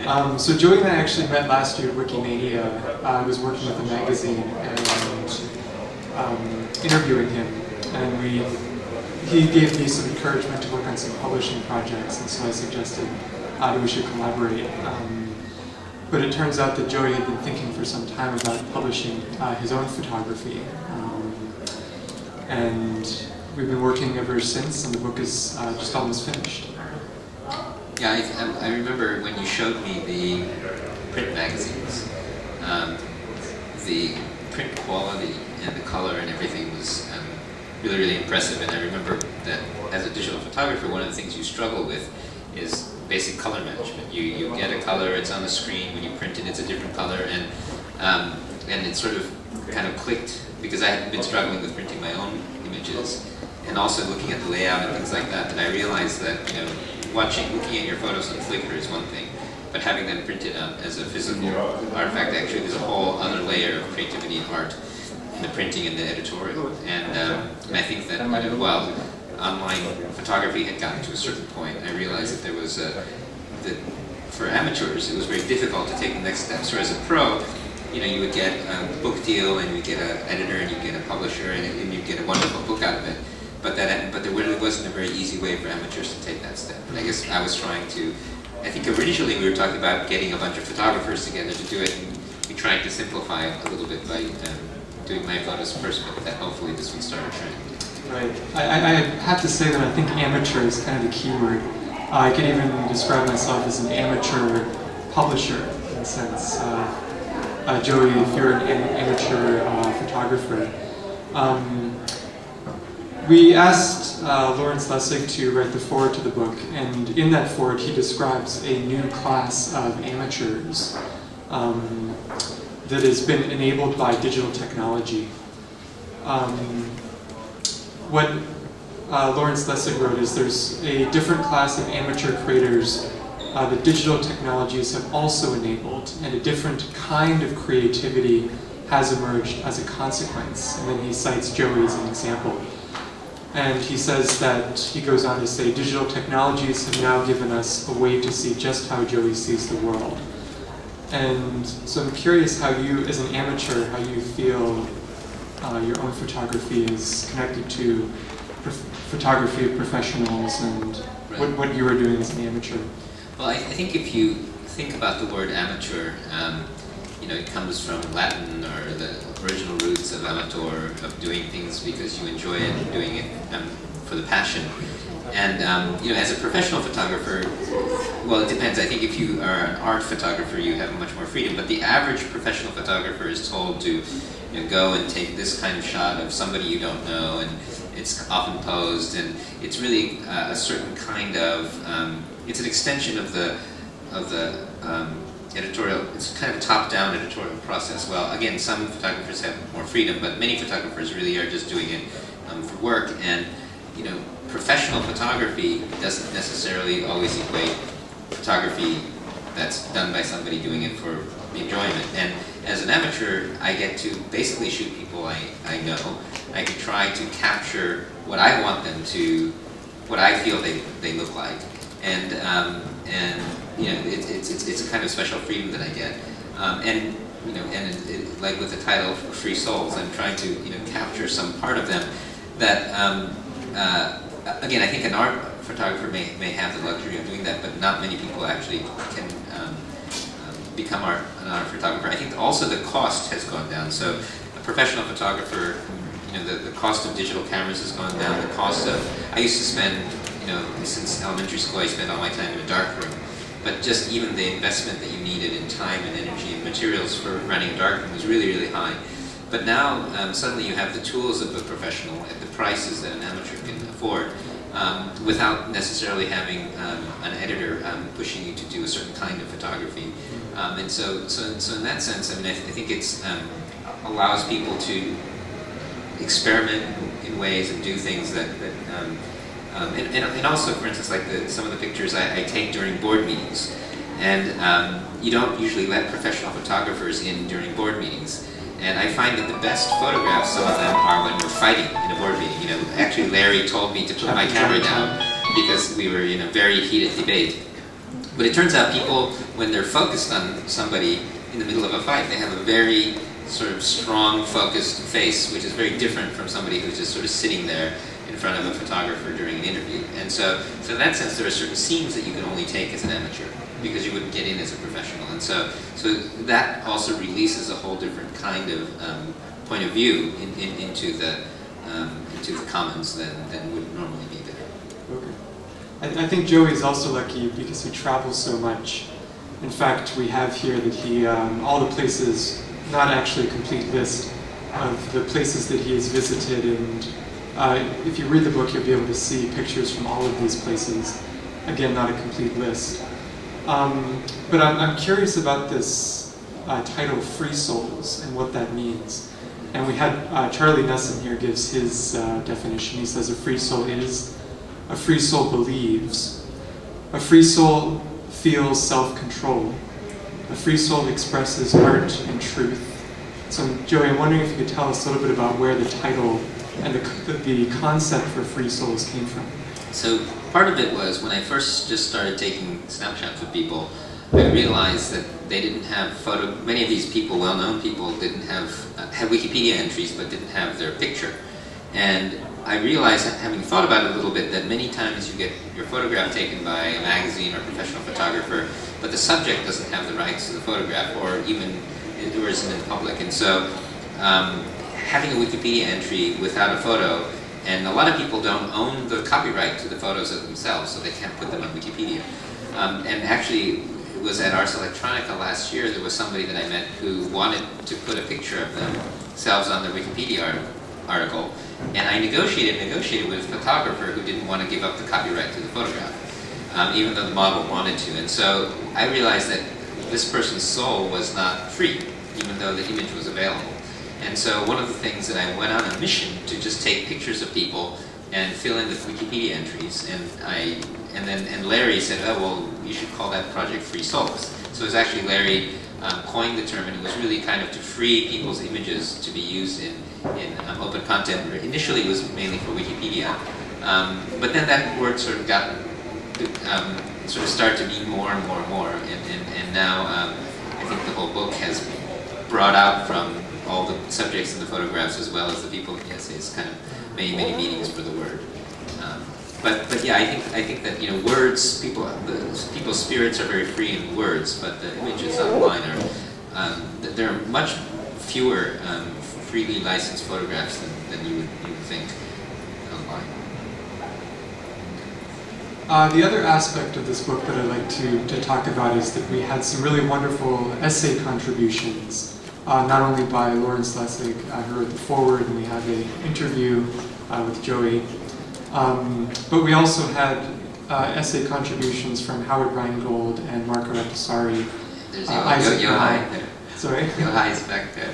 So Joey and I actually met last year at Wikimania. I was working with a magazine and interviewing him, and he gave me some encouragement to work on some publishing projects, and so I suggested that we should collaborate. But it turns out that Joey had been thinking for some time about publishing his own photography, and we've been working ever since, and the book is just almost finished. Yeah, I remember when you showed me the print magazines, the print quality and the color and everything was really, really impressive. And I remember that as a digital photographer, one of the things you struggle with is basic color management. You get a color, it's on the screen. When you print it, it's a different color, and it sort of kind of clicked because I had been struggling with printing my own images and also looking at the layout and things like that. And I realized that looking at your photos on Flickr is one thing, but having them printed out as a physical artifact, actually there's a whole other layer of creativity and art in the printing and the editorial. And I think that while online photography had gotten to a certain point, I realized that there was that for amateurs it was very difficult to take the next step. So as a pro, you would get a book deal, and you would get an editor, and you get a publisher, and you'd get a wonderful book out of it. But there really wasn't a very easy way for amateurs to take that step. And I guess I was trying to, I think originally we were talking about getting a bunch of photographers together to do it, and we tried to simplify it a little bit by doing my photos first, but that hopefully this would start a trend. Right. I have to say that I think amateur is kind of the key word. I can even describe myself as an amateur publisher, in a sense. Joey, if you're an amateur photographer. We asked Lawrence Lessig to write the foreword to the book, and in that foreword he describes a new class of amateurs that has been enabled by digital technology. What Lawrence Lessig wrote is there's a different class of amateur creators that digital technologies have also enabled, and a different kind of creativity has emerged as a consequence. And then he cites Joey as an example. And he says that, he goes on to say, digital technologies have now given us a way to see just how Joey sees the world. And so I'm curious how you, as an amateur, how you feel your own photography is connected to photography of professionals, and what you are doing as an amateur. Well, I think if you think about the word amateur, it comes from Latin, or the original roots of amateur, of doing things because you enjoy it, and doing it for the passion. And as a professional photographer, well, it depends. I think if you are an art photographer, you have much more freedom. But the average professional photographer is told to go and take this kind of shot of somebody you don't know, and it's often posed, and it's really a certain kind of it's an extension of the editorial. It's kind of a top-down editorial process. Well, again, some photographers have more freedom, but many photographers really are just doing it for work. And professional photography doesn't necessarily always equate photography that's done by somebody doing it for enjoyment. And as an amateur, I get to basically shoot people I know. I can try to capture what I want them to, what I feel they look like, and it's a kind of special freedom that I get. Like with the title Freesouls, I'm trying to capture some part of them that again, I think an art photographer may have the luxury of doing that, but not many people actually can become an art photographer. I think also the cost has gone down. So a professional photographer, the cost of digital cameras has gone down. The cost of, I used to spend, since elementary school, I spent all my time in a dark room. But just even the investment that you needed in time and energy and materials for running a dark room was really, really high. But now, suddenly you have the tools of a professional at the prices that an amateur can afford, without necessarily having an editor pushing you to do a certain kind of photography. And so in that sense, I think it's allows people to experiment in ways and do things that and also, for instance, like some of the pictures I take during board meetings, and you don't usually let professional photographers in during board meetings. And I find that the best photographs, some of them, are when we're fighting in a board meeting. Actually Larry told me to put my camera down because we were in a very heated debate. But it turns out people, when they're focused on somebody in the middle of a fight, they have a very sort of strong, focused face, which is very different from somebody who's just sort of sitting there in front of a photographer during an interview. And so in that sense, there are certain scenes that you can only take as an amateur, because you wouldn't get in as a professional. And so that also releases a whole different kind of point of view into the commons than would normally be there. Okay. I think Joey is also lucky because he travels so much. In fact, we have here that he, all the places, not actually a complete list of the places that he has visited, and if you read the book, you'll be able to see pictures from all of these places. Again, not a complete list. But I'm curious about this title, Freesouls, and what that means. And we had Charlie Nesson here gives his definition. He says a free soul is, a free soul believes, a free soul feels self-control, a free soul expresses art and truth. So Joey, I'm wondering if you could tell us a little bit about where the title and the concept for free souls came from. So part of it was when I first just started taking snapshots of people, I realized that they didn't have many of these people, well-known people, didn't have Wikipedia entries but didn't have their picture. And I realized, having thought about it a little bit, that many times you get your photograph taken by a magazine or professional photographer, but the subject doesn't have the rights to the photograph, or isn't in public. And so having a Wikipedia entry without a photo, and a lot of people don't own the copyright to the photos of themselves, so they can't put them on Wikipedia. And actually, it was at Ars Electronica last year, there was somebody that I met who wanted to put a picture of themselves on their Wikipedia article, and I negotiated with a photographer who didn't want to give up the copyright to the photograph, even though the model wanted to. And so I realized that this person's soul was not free, even though the image was available. And so one of the things that I went on a mission to just take pictures of people and fill in the Wikipedia entries, and Larry said, oh, well, you should call that project Free Souls. So it was actually Larry coined the term, and it was really kind of to free people's images to be used in open content. Initially it was mainly for Wikipedia, but then that word sort of got, sort of started to mean more and more and more, and now I think the whole book has brought out from all the subjects in the photographs as well as the people in the essays kind of many meanings for the word. But yeah, I think that words, people's spirits are very free in words, but the images online are there are much fewer freely licensed photographs than you would think online. The other aspect of this book that I'd like to talk about is that we had some really wonderful essay contributions, not only by Lawrence Lessig, who wrote the foreword, and we had an interview with Joey, but we also had essay contributions from Howard Rheingold and Marco Ettisari. There's Yohai there. Sorry? Yohai is back there.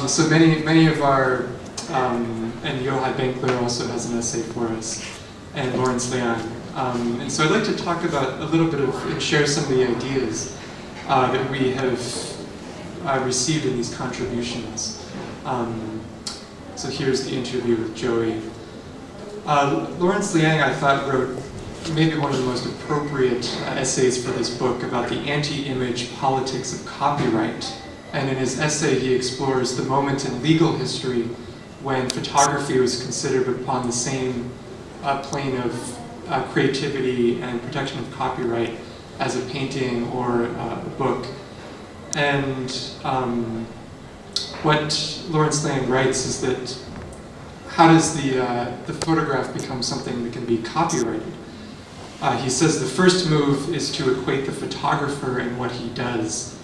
So many of our, and Yohai Benkler also has an essay for us, and Lawrence Liang. And so I'd like to talk about a little bit of, and share some of the ideas that we have received in these contributions. So here's the interview with Joey. Lawrence Liang, I thought, wrote maybe one of the most appropriate essays for this book about the anti-image politics of copyright. And in his essay, he explores the moment in legal history when photography was considered upon the same plane of creativity and protection of copyright as a painting or a book. And what Lawrence Liang writes is that how does the photograph become something that can be copyrighted? He says the first move is to equate the photographer and what he does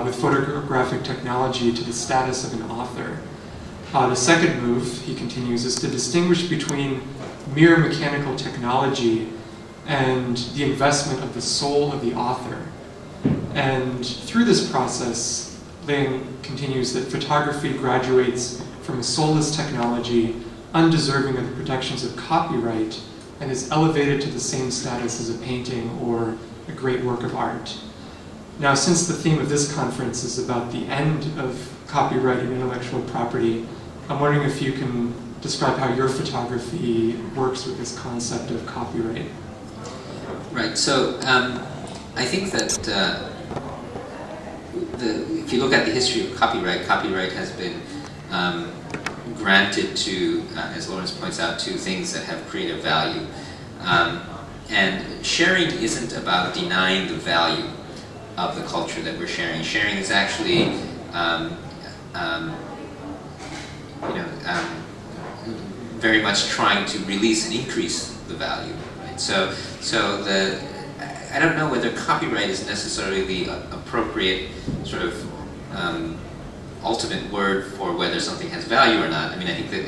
with photographic technology to the status of an author. The second move, he continues, is to distinguish between mere mechanical technology and the investment of the soul of the author. And through this process, Liang continues that photography graduates from a soulless technology, undeserving of the protections of copyright, and is elevated to the same status as a painting or a great work of art. Now, since the theme of this conference is about the end of copyright and intellectual property, I'm wondering if you can describe how your photography works with this concept of copyright. Right. So I think that if you look at the history of copyright, copyright has been granted to, as Lawrence points out, to things that have creative value. And sharing isn't about denying the value of the culture that we're sharing. Sharing is actually, very much trying to release and increase the value. Right? So I don't know whether copyright is necessarily the appropriate sort of ultimate word for whether something has value or not. I mean, I think that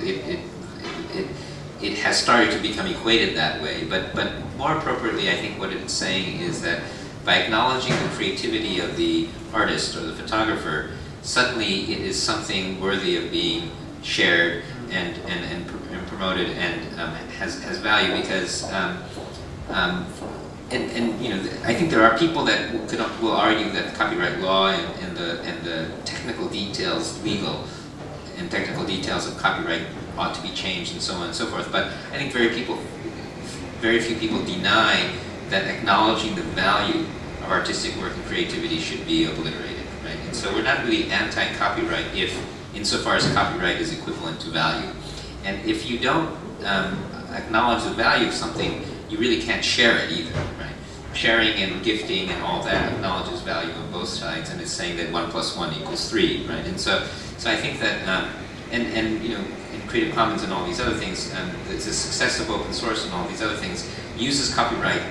it has started to become equated that way. But more appropriately, I think what it's saying is that by acknowledging the creativity of the artist or the photographer, suddenly it is something worthy of being shared and promoted and has value, because I think there are people that will argue that copyright law and the technical details, legal and technical details of copyright ought to be changed and so on and so forth. But I think very few people deny that acknowledging the value of artistic work and creativity should be obliterated, right? And so we're not really anti-copyright insofar as copyright is equivalent to value. And if you don't acknowledge the value of something, you really can't share it either, right? Sharing and gifting and all that acknowledges value on both sides, and it's saying that 1 + 1 = 3, right? And so I think that, in Creative Commons and all these other things, the success of open source and all these other things uses copyright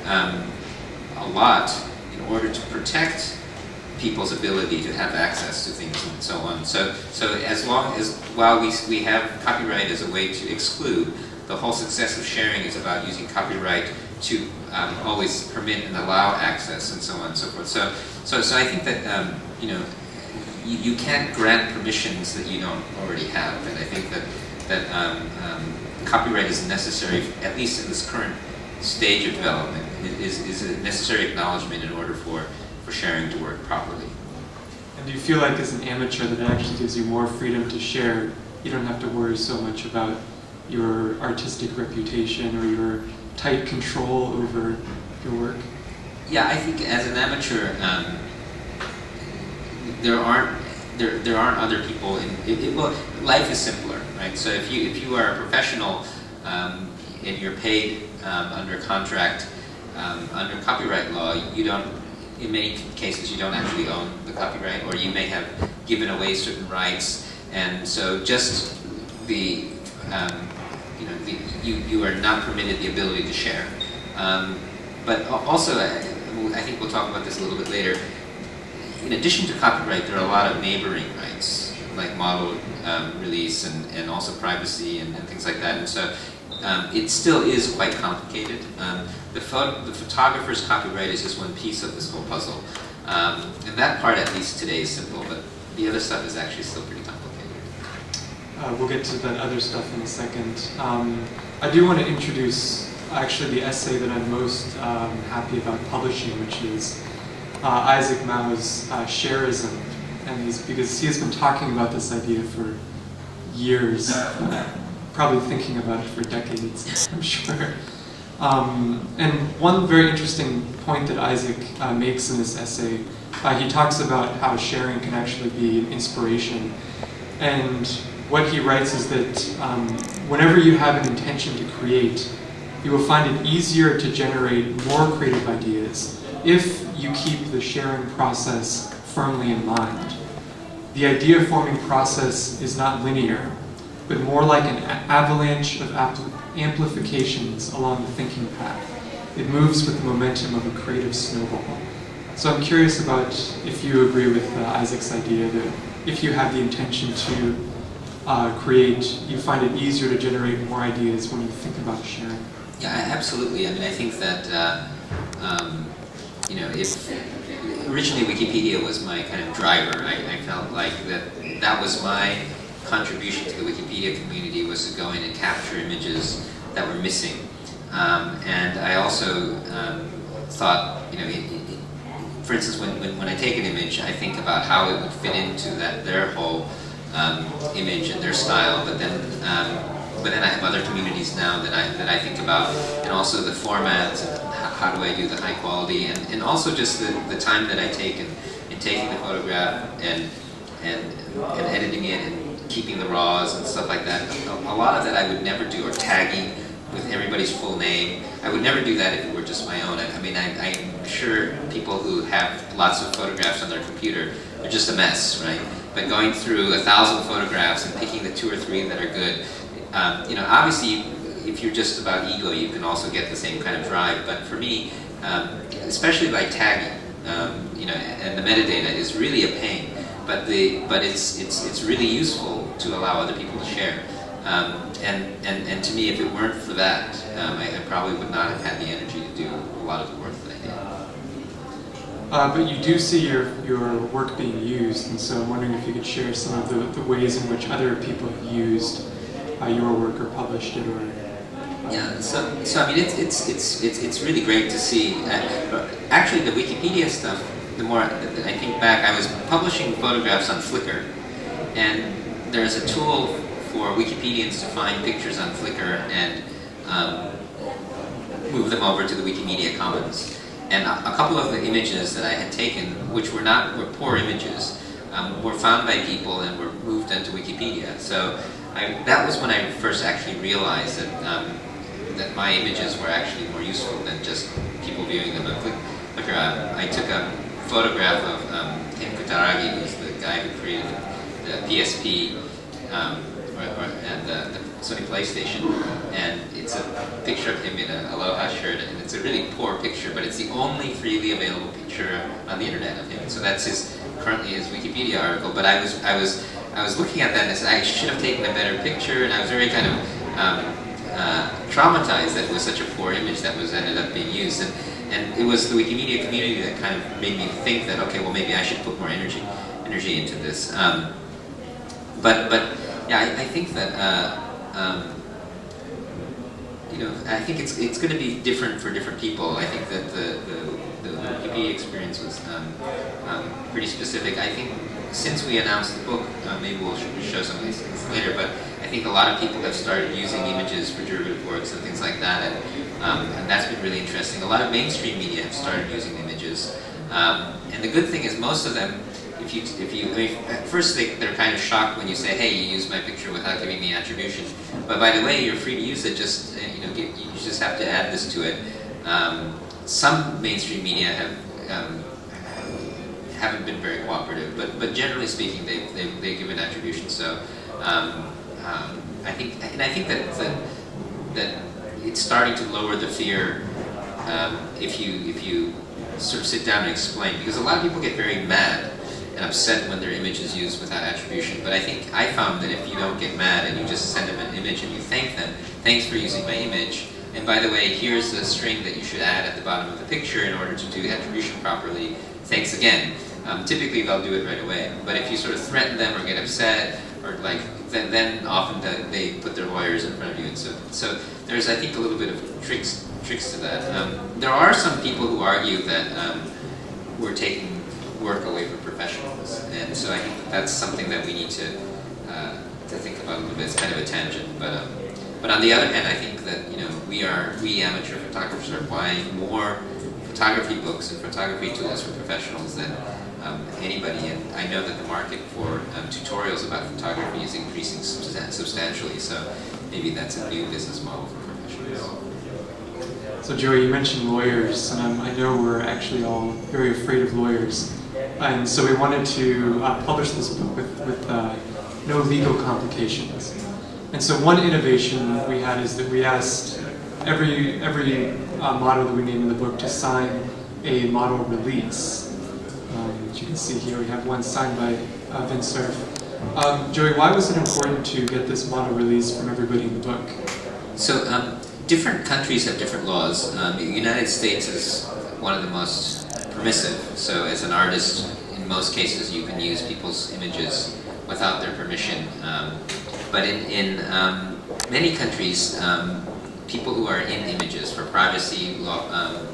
a lot in order to protect people's ability to have access to things and so on. So as long as, while we have copyright as a way to exclude, the whole success of sharing is about using copyright to always permit and allow access and so on and so forth. So I think that you can't grant permissions that you don't already have, and I think that copyright is necessary, at least in this current stage of development. It is a necessary acknowledgement in order for sharing to work properly. And do you feel like as an amateur that it actually gives you more freedom to share? You don't have to worry so much about your artistic reputation or your tight control over your work? Yeah, I think as an amateur, there aren't other people well, life is simpler, right? So if you are a professional and you're paid under contract under copyright law, you don't, in many cases, you don't actually own the copyright, or you may have given away certain rights, and so just you are not permitted the ability to share. But also, I think we'll talk about this a little bit later. In addition to copyright, there are a lot of neighboring rights, like model release and also privacy and things like that. And so it still is quite complicated. The photographer's copyright is just one piece of this whole puzzle. And that part, at least today, is simple, but the other stuff is actually still pretty complicated. We'll get to that other stuff in a second. I do want to introduce actually the essay that I'm most happy about publishing, which is Isaac Mao's Shareism, and because he has been talking about this idea for years, probably thinking about it for decades, I'm sure. And one very interesting point that Isaac makes in this essay, he talks about how sharing can actually be an inspiration. And what he writes is that whenever you have an intention to create, you will find it easier to generate more creative ideas if you keep the sharing process firmly in mind. The idea-forming process is not linear, but more like an avalanche of amplifications along the thinking path. It moves with the momentum of a creative snowball. So I'm curious about if you agree with Isaac's idea that if you have the intention to create, you find it easier to generate more ideas when you think about sharing. Yeah, absolutely. I mean, I think that if originally Wikipedia was my kind of driver, I felt like that was my contribution to the Wikipedia community, was to go in and capture images that were missing. And I also thought, for instance, when I take an image, I think about how it would fit into their whole image and their style, but then I have other communities now that I think about, and also the format, how do I do the high quality, and also just the time that I take in taking the photograph and editing it and keeping the raws and stuff like that. A lot of that I would never do, or tagging with everybody's full name. I would never do that if it were just my own. I mean, I'm sure people who have lots of photographs on their computer are just a mess, right? But going through 1,000 photographs and picking the 2 or 3 that are good, you know, obviously, if you're just about ego, you can also get the same kind of drive. But for me, especially by tagging, you know, and the metadata is really a pain. But it's really useful to allow other people to share. And to me, if it weren't for that, I probably would not have had the energy to do a lot of the work that I did. But you do see your work being used, and so I'm wondering if you could share some of the ways in which other people have used your work or published it, or. Yeah, so I mean, it's really great to see. Actually, the Wikipedia stuff, the more that I think back, I was publishing photographs on Flickr, and there's a tool for Wikipedians to find pictures on Flickr and move them over to the Wikimedia Commons. And a couple of the images that I had taken, which were poor images, were found by people and were moved into Wikipedia. So that was when I first actually realized that my images were actually more useful than just people viewing them on Flickr. I took a photograph of Ken Kutaragi, who's the guy who created the PSP and the Sony PlayStation, and it's a picture of him in an Aloha shirt, and it's a really poor picture, but it's the only freely available picture on the internet of him. So that's currently his Wikipedia article. But I was looking at that and I said I should have taken a better picture, and I was very kind of traumatized that it was such a poor image that was ended up being used. And it was the Wikimedia community that kind of made me think that, okay, well, maybe I should put more energy into this. But yeah, I think that you know, I think it's going to be different for different people. I think that the Wikipedia experience was pretty specific. I think since we announced the book, maybe we'll show some of these things later, but I think a lot of people have started using images for derivative works and things like that, and that's been really interesting. A lot of mainstream media have started using images, and the good thing is most of them, I mean, at first they're kind of shocked when you say, hey, you used my picture without giving me attribution, but by the way, you're free to use it, just, you know, you just have to add this to it. Some mainstream media haven't been very cooperative, but generally speaking, they give an attribution. So I think that it's starting to lower the fear if you sort of sit down and explain, because a lot of people get very mad and upset when their image is used without attribution. But I found that if you don't get mad and you just send them an image and you thank them, thanks for using my image, and by the way, here's the string that you should add at the bottom of the picture in order to do attribution properly, thanks again. Typically they'll do it right away. But if you sort of threaten them or get upset, or like, then often they put their lawyers in front of you. And so there's, I think, a little bit of tricks to that. There are some people who argue that we're taking work away from professionals, and so I think that's something that we need to think about a little bit. It's kind of a tangent, but on the other hand, I think that, you know, we amateur photographers are buying more photography books and photography tools for professionals than anybody, and I know that the market for tutorials about photography is increasing substantially. So maybe that's a new business model for professionals. So Joey, you mentioned lawyers, and I know we're actually all very afraid of lawyers. And so we wanted to publish this book with no legal complications. And so one innovation we had is that we asked every model that we named in the book to sign a model release. As you can see here, we have one signed by Vince Cerf. Joey, why was it important to get this model release from everybody in the book? So different countries have different laws. The United States is one of the most permissive. So as an artist, in most cases, you can use people's images without their permission. But in many countries, people who are in images for privacy law,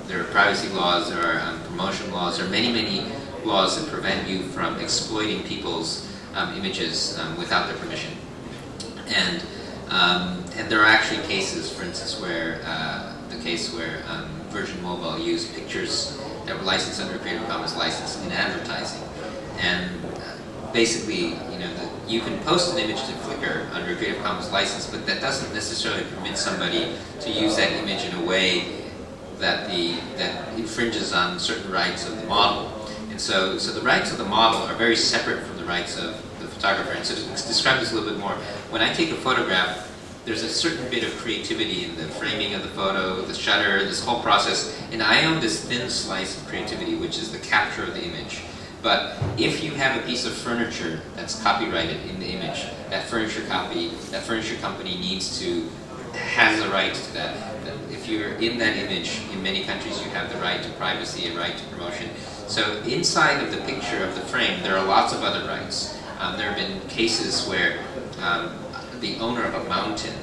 there are privacy laws, there are promotion laws, there are many laws that prevent you from exploiting people's images without their permission. And there are actually cases, for instance, where a case where Virgin Mobile used pictures that were licensed under a Creative Commons license in advertising. And basically, you can post an image to Flickr under a Creative Commons license, but that doesn't necessarily permit somebody to use that image in a way that infringes on certain rights of the model. And so the rights of the model are very separate from the rights of the photographer. And so to describe this a little bit more, when I take a photograph, there's a certain bit of creativity in the framing of the photo, the shutter, this whole process, and I own this thin slice of creativity, which is the capture of the image. But if you have a piece of furniture that's copyrighted in the image, that furniture company has a right to that. If you're in that image, in many countries you have the right to privacy, a right to promotion. So inside of the picture of the frame, there are lots of other rights. There have been cases where the owner of a mountain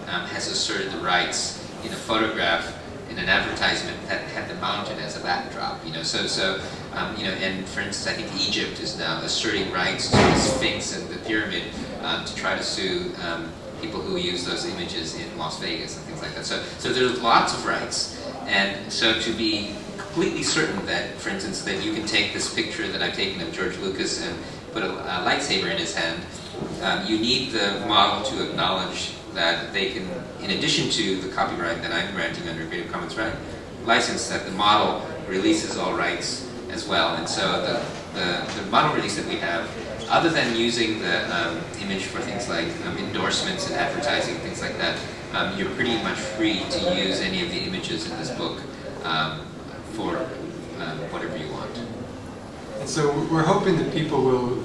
has asserted the rights in a photograph, in an advertisement that had the mountain as a backdrop. And for instance, I think Egypt is now asserting rights to the Sphinx and the pyramid to try to sue people who use those images in Las Vegas and things like that. So there's lots of rights, and so to be completely certain that, for instance, that you can take this picture that I've taken of George Lucas and put a lightsaber in his hand, you need the model to acknowledge that they can, in addition to the copyright that I'm granting under Creative Commons license, that the model releases all rights as well. And so the model release that we have, other than using the image for things like endorsements and advertising, things like that, you're pretty much free to use any of the images in this book for whatever you want. And so we're hoping that people will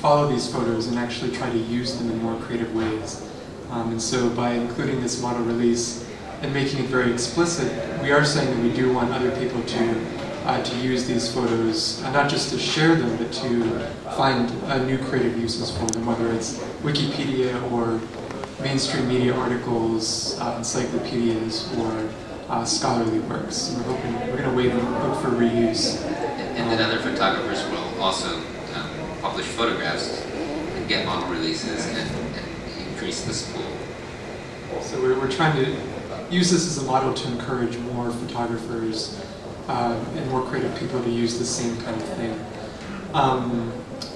follow these photos and actually try to use them in more creative ways. And so by including this model release and making it very explicit, we are saying that we do want other people to use these photos, not just to share them, but to find new creative uses for them, whether it's Wikipedia or mainstream media articles, encyclopedias, or scholarly works. And we're going to look for reuse. And then other photographers will also publish photographs and get model releases and increase this pool. So we're trying to use this as a model to encourage more photographers and more creative people to use the same kind of thing.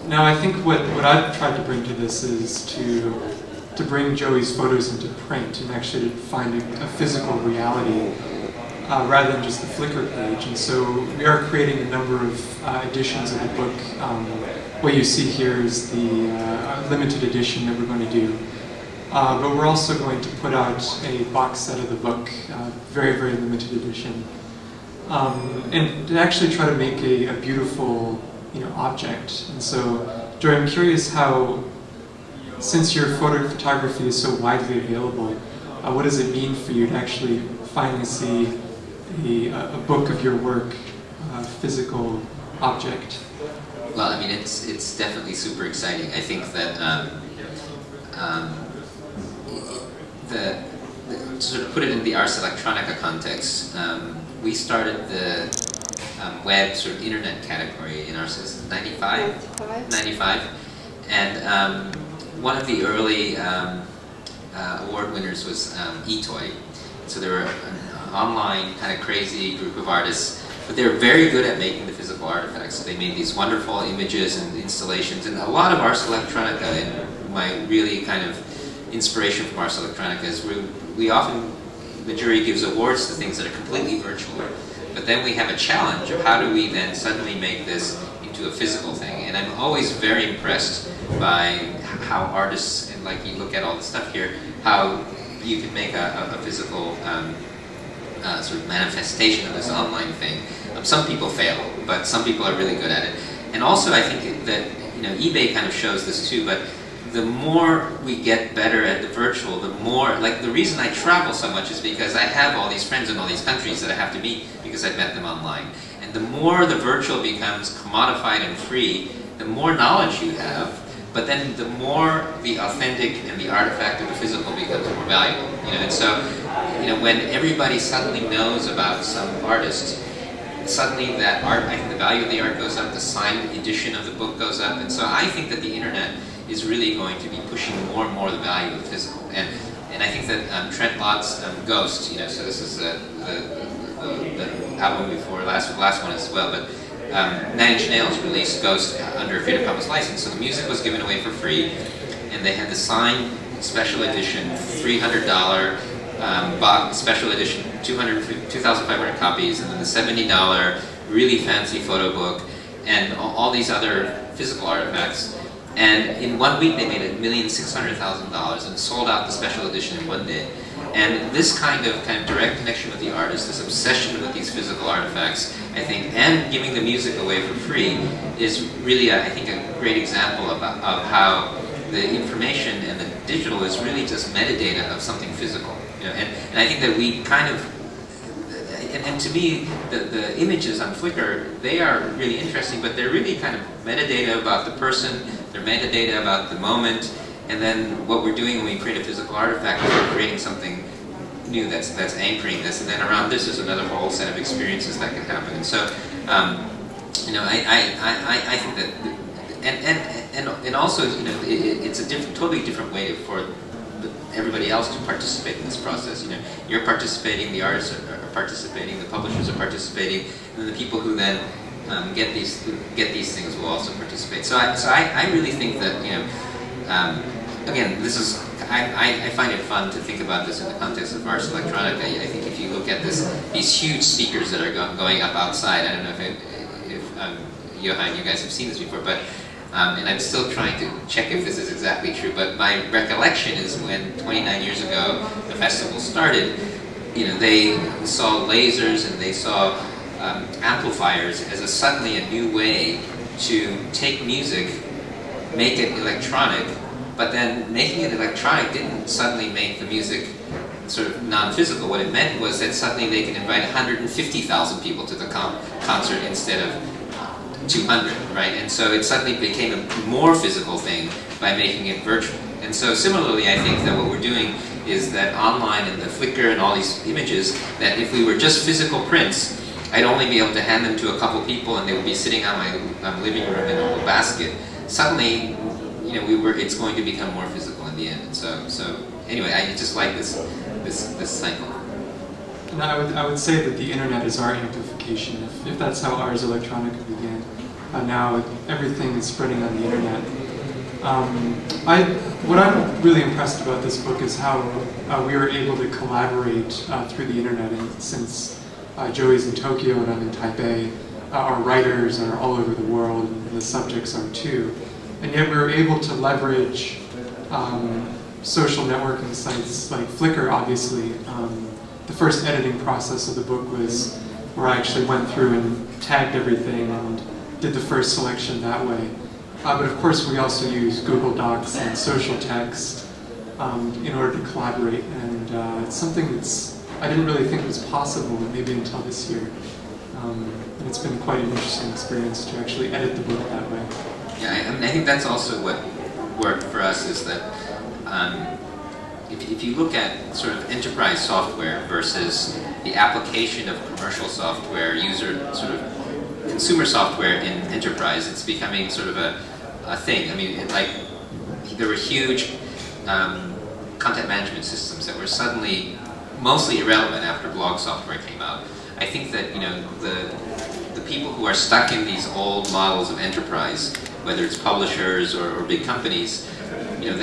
Now I think what I've tried to bring to this is to bring Joey's photos into print and actually to find a physical reality rather than just the Flickr page. And so we are creating a number of editions of the book. What you see here is the limited edition that we're going to do. But we're also going to put out a box set of the book, very, very limited edition. And to actually try to make a beautiful object. And so, Joy, I'm curious how, since your photography is so widely available, what does it mean for you to actually finally see a book of your work, a physical object? Well, I mean, it's definitely super exciting. I think that to sort of put it in the Ars Electronica context, we started the web sort of internet category in our system, 95? And one of the early award winners was eToy. So they were an online kind of crazy group of artists, but they were very good at making the physical artifacts. So they made these wonderful images and installations, and a lot of Ars Electronica, and my really kind of inspiration from Ars Electronica is we often, the jury gives awards to things that are completely virtual, but then we have a challenge of how do we then suddenly make this into a physical thing. And I'm always very impressed by how artists, and like you look at all the stuff here, how you can make a physical sort of manifestation of this online thing. Some people fail, but some people are really good at it. And also I think that eBay kind of shows this too, but the more we get better at the virtual, the more, like the reason I travel so much is because I have all these friends in all these countries that I have to meet because I've met them online. And the more the virtual becomes commodified and free, the more knowledge you have, but then the more the authentic and the artifact of the physical becomes more valuable. And so, when everybody suddenly knows about some artist, suddenly that art, I think the value of the art goes up, the signed edition of the book goes up, and so I think that the internet is really going to be pushing more and more the value of the physical. And and I think that Trent Lott's Ghost, you know, so this is the album before last one as well, but Nine Inch Nails released Ghost under a Creative Commons license, so the music was given away for free, and they had the signed special edition $300 box, special edition 2,500 copies, and then the $70 really fancy photo book, and all these other physical artifacts. And in 1 week they made $1,600,000 and sold out the special edition in 1 day. And this kind of direct connection with the artist, this obsession with these physical artifacts, I think, and giving the music away for free is really, I think, a great example of how the information and the digital is really just metadata of something physical. You know, and I think that we kind of, and to me, the images on Flickr, they are really interesting, but they're really kind of metadata about the person, they're metadata about the moment, and then what we're doing when we create a physical artifact is we're creating something new that's anchoring this, and then around this is another whole set of experiences that can happen. And so, you know, I think that, and also, you know, it's a totally different way for everybody else to participate in this process. You know, you're participating, the artists are participating, the publishers are participating, and then the people who then get these things will also participate. So I really think that, you know, again, this is, I find it fun to think about this in the context of Ars Electronica. I think if you look at these huge speakers that are going up outside, I don't know if Johan, you guys have seen this before, but and I'm still trying to check if this is exactly true, but my recollection is when 29 years ago the festival started, you know, they saw lasers and they saw amplifiers as suddenly a new way to take music, make it electronic, but then making it electronic didn't suddenly make the music sort of non-physical. What it meant was that suddenly they can invite 150,000 people to the concert instead of 200, right? And so it suddenly became a more physical thing by making it virtual. And so similarly, I think that what we're doing is that online and the Flickr and all these images, that if we were just physical prints, I'd only be able to hand them to a couple people and they would be sitting on my living room in a little basket. Suddenly, you know, it's going to become more physical in the end. And so anyway, I just like this cycle. And I would say that the internet is our amplification, if that's how Ars Electronica began. Now everything is spreading on the internet. What I'm really impressed about this book is how we were able to collaborate through the internet. And since Joey's in Tokyo and I'm in Taipei, our writers are all over the world, and the subjects are too. And yet we were able to leverage social networking sites like Flickr, obviously. The first editing process of the book was where I actually went through and tagged everything and did the first selection that way. But of course we also use Google Docs and social text in order to collaborate, and it's something that's I didn't really think was possible maybe until this year. And it's been quite an interesting experience to actually edit the book that way. Yeah, I mean, I think that's also what worked for us, is that if you look at sort of enterprise software versus the application of commercial software, consumer software in enterprise, it's becoming sort of a thing. I mean, there were huge content management systems that were suddenly mostly irrelevant after blog software came out. I think that, you know, the people who are stuck in these old models of enterprise, whether it's publishers or big companies, you know,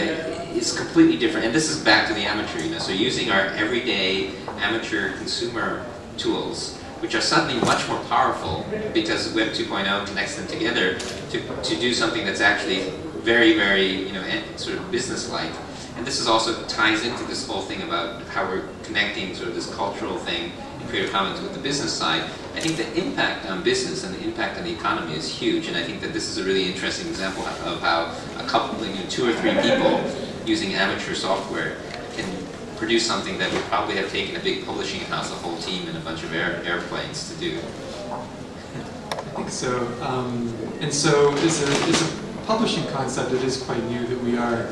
it's completely different. And this is back to the amateur, you know, so using our everyday amateur consumer tools, which are suddenly much more powerful because Web 2.0 connects them together to do something that's actually very, very, you know, sort of business-like. And this is also ties into this whole thing about how we're connecting sort of this cultural thing in Creative Commons with the business side. I think the impact on business and the impact on the economy is huge, and I think that this is a really interesting example of how a couple, you know, 2 or 3 people using amateur software can produce something that would probably have taken a big publishing house, a whole team, and a bunch of airplanes to do. I think so. And so as a publishing concept, it is quite new that we are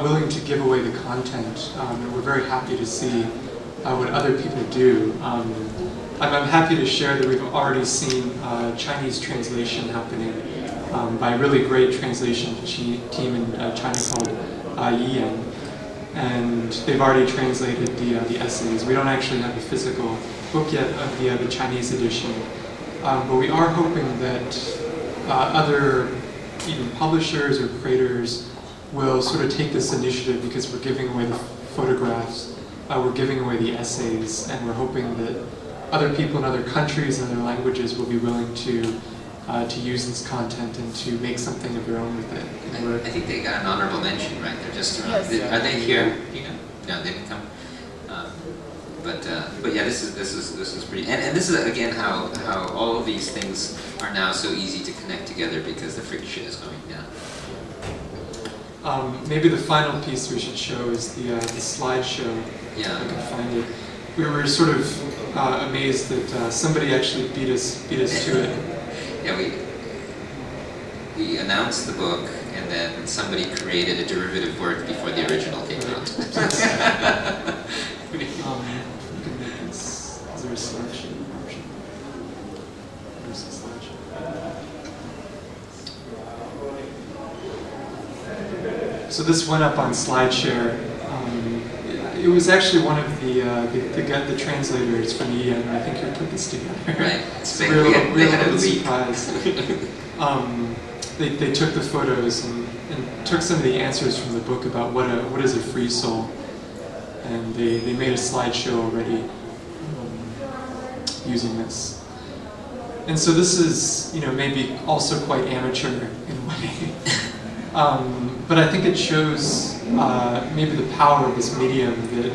willing to give away the content, and we're very happy to see what other people do. I'm happy to share that we've already seen Chinese translation happening by a really great translation team in China called Yiyan. and they've already translated the essays. We don't actually have a physical book yet of the Chinese edition, but we are hoping that other even publishers or creators will sort of take this initiative, because we're giving away the photographs, we're giving away the essays, and we're hoping that other people in other countries and other languages will be willing to use this content and to make something of their own with it. I think they got an honorable mention, right? They're just around. Yes. Are they here? You know? No, they didn't come. But yeah, this is pretty. And this is again how all of these things are now so easy to connect together because the friction is going down. Maybe the final piece we should show is the slideshow. Yeah. If I can find it. We were sort of amazed that somebody actually beat us to it. Yeah, we announced the book, and then somebody created a derivative work before the original came out. We can make this. Is there a slideshow option? Where's the slideshow? So this went up on SlideShare. It was actually one of the translators from EM. I think who put this together. Right. So we were a little surprised. They took the photos and took some of the answers from the book about what is a free soul, and they made a slideshow already using this. And so this is, maybe also quite amateur in a way. But I think it shows maybe the power of this medium, that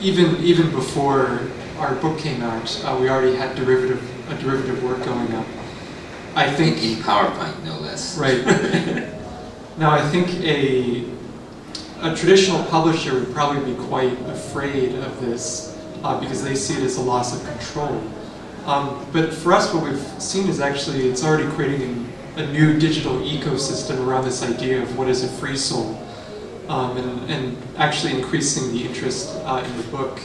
even before our book came out, we already had a derivative work going up. I think in PowerPoint, no less. Right. Now, I think a traditional publisher would probably be quite afraid of this because they see it as a loss of control. But for us, what we've seen is actually it's already creating a new digital ecosystem around this idea of what is a free soul, and actually increasing the interest in the book,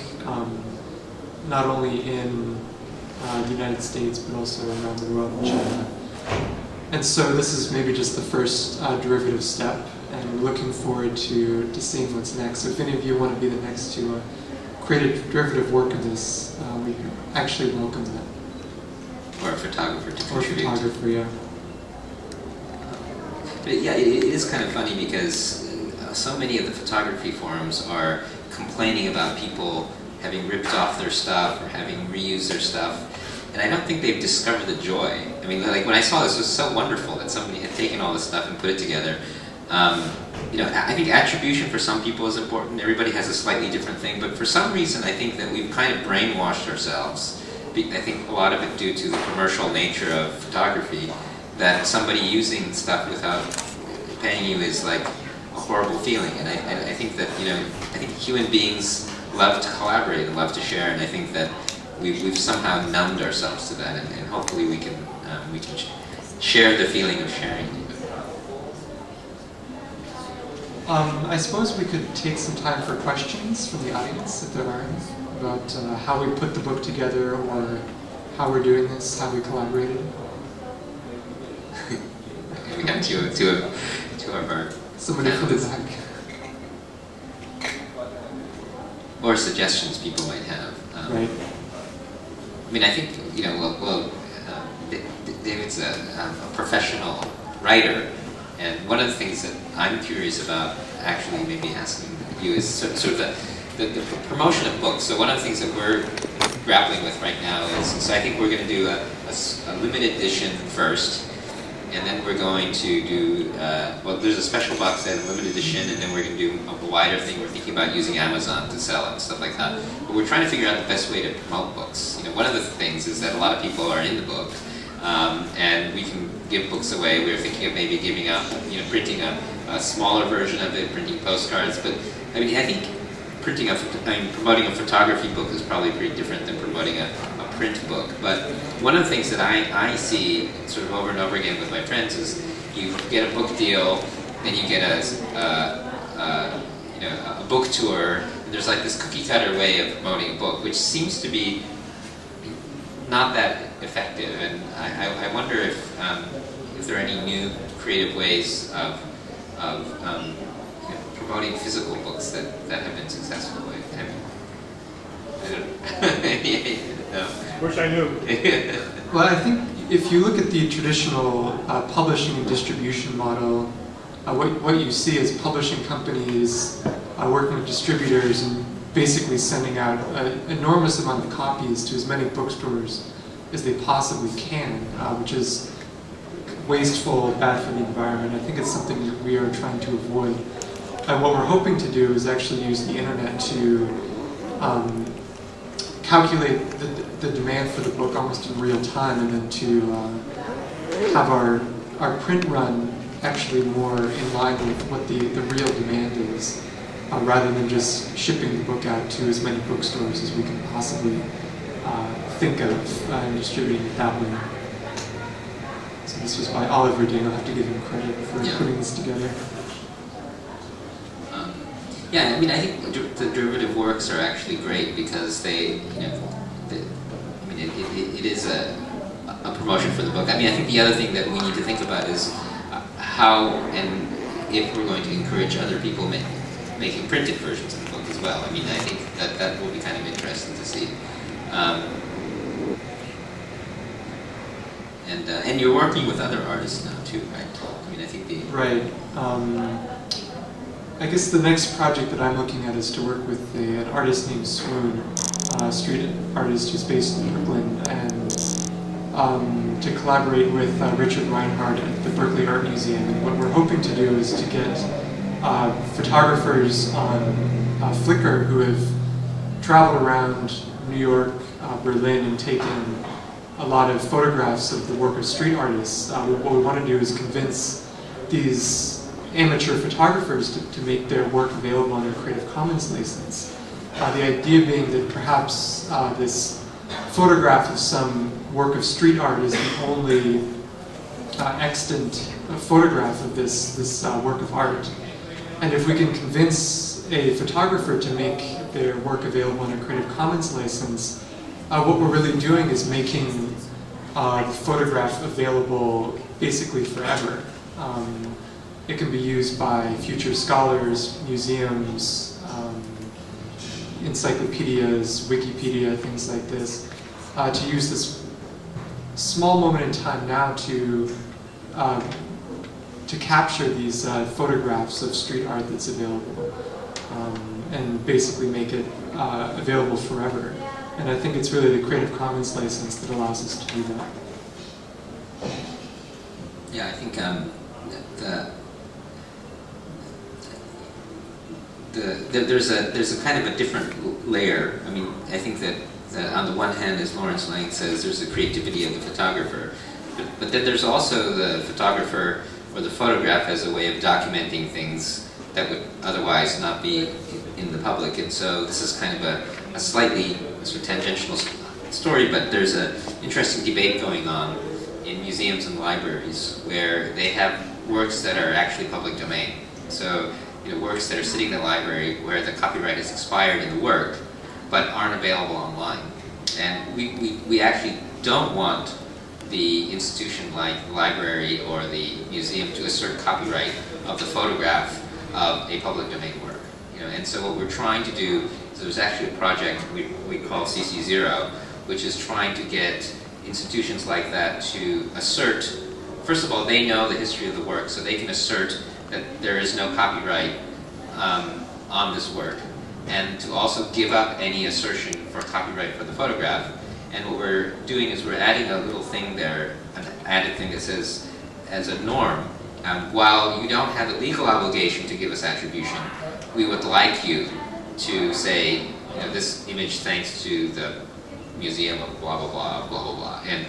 not only in the United States, but also around the world in China. And so this is maybe just the first derivative step, and we're looking forward to seeing what's next. So if any of you want to be the next to create a derivative work of this, we actually welcome that. Or a photographer to contribute. Or a photographer, yeah. But yeah, it is kind of funny because so many of the photography forums are complaining about people having ripped off their stuff or having reused their stuff. And I don't think they've discovered the joy. I mean, like when I saw this, it was so wonderful that somebody had taken all this stuff and put it together. I think attribution for some people is important. Everybody has a slightly different thing. But for some reason, I think that we've kind of brainwashed ourselves. I think a lot of it due to the commercial nature of photography, that somebody using stuff without paying you is like a horrible feeling. And I think that, I think human beings love to collaborate and love to share. And I think that we've somehow numbed ourselves to that, and hopefully we can share the feeling of sharing. I suppose we could take some time for questions from the audience, if there are any, about how we put the book together, or how we're doing this, how we collaborated. We have two of our somebody from the back. Or suggestions people might have. Right. I mean, I think, David's a professional writer, and one of the things that I'm curious about, actually maybe asking you, is sort of the promotion of books. So one of the things that we're grappling with right now is, so I think we're going to do a limited edition first, and then we're going to do, there's a special box set, a limited edition, and then we're going to do a wider thing. We're thinking about using Amazon to sell and stuff like that. But we're trying to figure out the best way to promote books. One of the things is that a lot of people are in the book, and we can give books away. We're thinking of maybe giving out, printing a smaller version of it, printing postcards. But I mean, I think promoting a photography book is probably pretty different than promoting a print book. But one of the things that I see sort of over and over again with my friends is you get a book deal, then you get a book tour, and there's like this cookie cutter way of promoting a book, which seems to be not that effective. And I wonder if there are any new creative ways of promoting physical books that have been successful. I don't know. Wish I knew. Well, I think if you look at the traditional publishing and distribution model, what you see is publishing companies working with distributors and basically sending out an enormous amount of copies to as many bookstores as they possibly can, which is wasteful, bad for the environment. I think it's something that we are trying to avoid. And what we're hoping to do is actually use the internet to calculate the demand for the book almost in real time, and then to have our print run actually more in line with what the real demand is, rather than just shipping the book out to as many bookstores as we can possibly think of and distributing it that way. So this was by Oliver Dane. I'll have to give him credit for putting this together. Yeah, I mean, I think the derivative works are actually great because they, it is a promotion for the book. I mean, I think the other thing that we need to think about is how and if we're going to encourage other people making printed versions of the book as well. I mean, I think that will be kind of interesting to see. And you're working with other artists now too, right? I mean, I think Right. I guess the next project that I'm looking at is to work with an artist named Swoon, a street artist who's based in Brooklyn, and to collaborate with Richard Reinhardt at the Berkeley Art Museum. And what we're hoping to do is to get photographers on Flickr who have traveled around New York, Berlin, and taken a lot of photographs of the work of street artists. What we want to do is convince these amateur photographers to make their work available under Creative Commons license. The idea being that perhaps this photograph of some work of street art is the only extant photograph of this work of art. And if we can convince a photographer to make their work available under Creative Commons license, what we're really doing is making the photograph available basically forever. It can be used by future scholars, museums, encyclopedias, Wikipedia, things like this, to use this small moment in time now to capture these photographs of street art that's available, and basically make it available forever. And I think it's really the Creative Commons license that allows us to do that. Yeah, I think there's a kind of a different layer. I mean, I think that on the one hand, as Lawrence Lang says, there's the creativity of the photographer, but then there's also the photographer or the photograph as a way of documenting things that would otherwise not be in the public. And so this is kind of a slightly sort of tangential story, but there's an interesting debate going on in museums and libraries where they have works that are actually public domain. So, works that are sitting in the library where the copyright is expired in the work, but aren't available online. And we actually don't want the institution like the library or the museum to assert copyright of the photograph of a public domain work. And so what we're trying to do is there's actually a project we call CC0, which is trying to get institutions like that to assert, first of all, they know the history of the work, so they can assert that there is no copyright on this work, and to also give up any assertion for copyright for the photograph. And what we're doing is we're adding a little thing there, an added thing that says, as a norm, while you don't have a legal obligation to give us attribution, we would like you to say, this image thanks to the museum of blah blah blah blah blah blah, and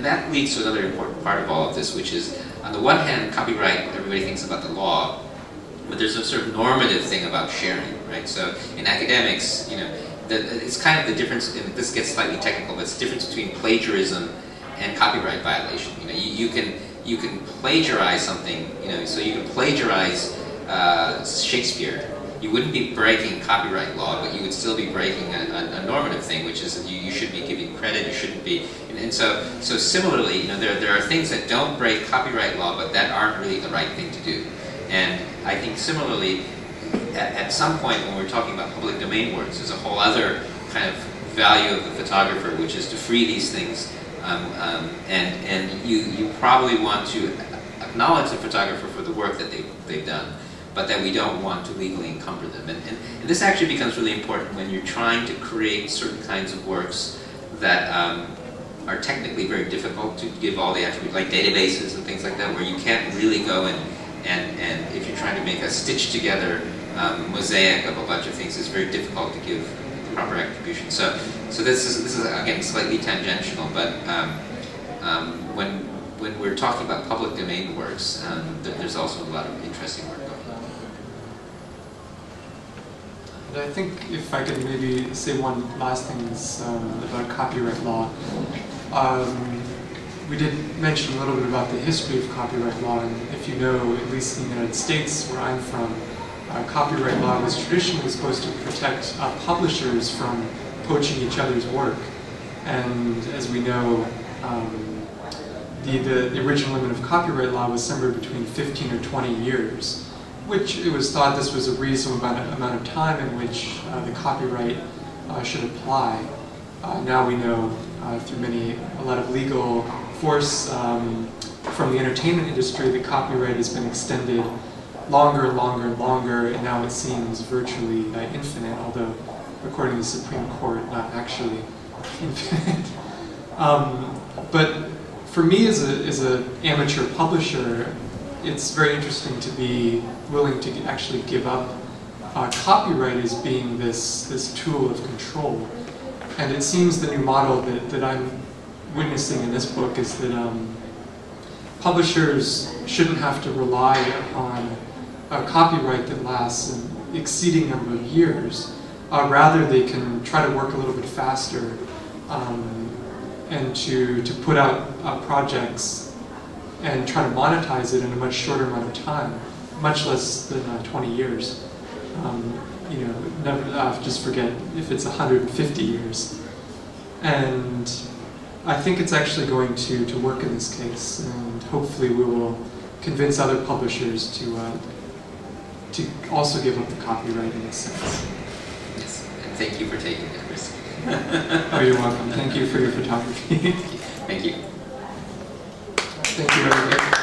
that leads to another important part of all of this, which is, on the one hand, copyright, everybody thinks about the law, but there's a sort of normative thing about sharing, right? So in academics, it's kind of the difference, and this gets slightly technical, but it's the difference between plagiarism and copyright violation. You can plagiarize something, so you can plagiarize Shakespeare. You wouldn't be breaking copyright law, but you would still be breaking a normative thing, which is that you should be giving credit, you shouldn't be, and so similarly, there are things that don't break copyright law, but that aren't really the right thing to do. And I think similarly, at some point when we're talking about public domain works, there's a whole other kind of value of the photographer, which is to free these things. And you probably want to acknowledge the photographer for the work that they've done, but that we don't want to legally encumber them. And this actually becomes really important when you're trying to create certain kinds of works that are technically very difficult to give all the attributes, like databases and things like that, where you can't really go and if you're trying to make a stitched together mosaic of a bunch of things, it's very difficult to give proper attribution. So this is again slightly tangential, but when we're talking about public domain works, there's also a lot of interesting work going on. And I think if I could maybe say one last thing is about copyright law. We did mention a little bit about the history of copyright law, and if you know, at least in the United States, where I'm from, copyright law was traditionally supposed to protect publishers from poaching each other's work. And as we know, the original limit of copyright law was somewhere between 15 or 20 years, which it was thought this was a reasonable amount of time in which the copyright should apply. Now we know through a lot of legal force from the entertainment industry, the copyright has been extended longer and longer and longer, and now it seems virtually infinite, although according to the Supreme Court, not actually infinite. But for me as an amateur publisher, it's very interesting to be willing to actually give up copyright as being this tool of control. And it seems the new model that I'm witnessing in this book is that publishers shouldn't have to rely upon a copyright that lasts an exceeding number of years. Rather, they can try to work a little bit faster and to put out projects and try to monetize it in a much shorter amount of time, much less than 20 years. You know, never just forget if it's 150 years. And I think it's actually going to work in this case, and hopefully we will convince other publishers to also give up the copyright in this sense. Yes, and thank you for taking that risk. Oh, you're welcome. Thank you for your photography. Thank you. Thank you, everybody.